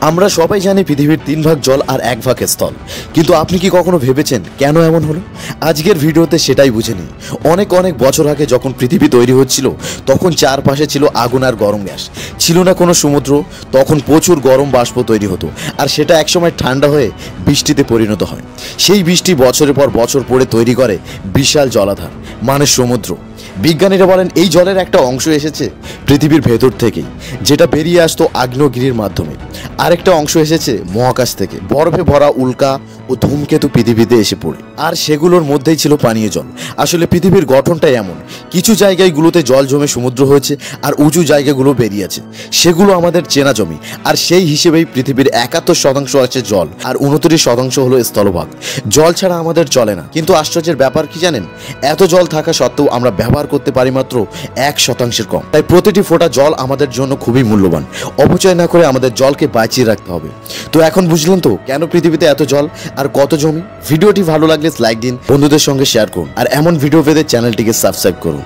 আমরা সবাই জানি পৃথিবীর 3 ভাগ জল আর 1 ভাগ স্থল, কিন্তু আপনি কি কখনো ভেবেছেন কেন এমন হলো? আজকের ভিডিওতে সেটাই বুঝে নিই। অনেক অনেক বছর আগে যখন পৃথিবী তৈরি হচ্ছিল, তখন চারপাশে ছিল আগুন আর গরম গ্যাস, ছিল না কোনো সমুদ্র। তখন প্রচুর গরম বাষ্প তৈরি হতো, আর সেটা একসময় ঠান্ডা হয়ে বৃষ্টিতে পরিণত হয়। সেই বৃষ্টি বছরের পর বছর পরে তৈরি করে বিশাল জলাধার, মানে সমুদ্র। বিজ্ঞানীরা বলেন এই জলের একটা অংশ এসেছে পৃথিবীর ভেতর থেকেই, যেটা বেরিয়ে আসতো আগ্নেয়গিরির মাধ্যমে। আরেকটা অংশ এসেছে মহাকাশ থেকে, বরফে ভরা উল্কা ও ধূমকেতু পৃথিবীতে এসে পড়ে, আর সেগুলোর মধ্যেই ছিল পানীয় জল। আসলে পৃথিবীর গঠনটাই এমন, কিছু জায়গাগুলোতে জল জমে সমুদ্র হয়েছে, আর উঁচু জায়গাগুলো বেরিয়ে আছে, সেগুলো আমাদের চেনা জমি। আর সেই হিসেবেই পৃথিবীর 71% আছে জল, আর 29% হলো স্থলভাগ। জল ছাড়া আমাদের চলে না। কিন্তু আশ্চর্যের ব্যাপার কি জানেন? এত জল থাকা সত্ত্বেও আমরা ব্যবহার করতে পারি মাত্র 1% কম। তাই প্রতিটি ফোঁটা জল আমাদের জন্য খুবই মূল্যবান। অপচয় না করে আমাদের জলকে বাঁচিয়ে রাখতে হবে। তো এখন বুঝলেন তো কেন পৃথিবীতে এত জল আর কত জমি? ভিডিওটি ভালো লাগলে লাইক দিন, বন্ধুদের সঙ্গে শেয়ার করুন, আর এমন ভিডিও পেতে চ্যানেলটিকে সাবস্ক্রাইব করুন।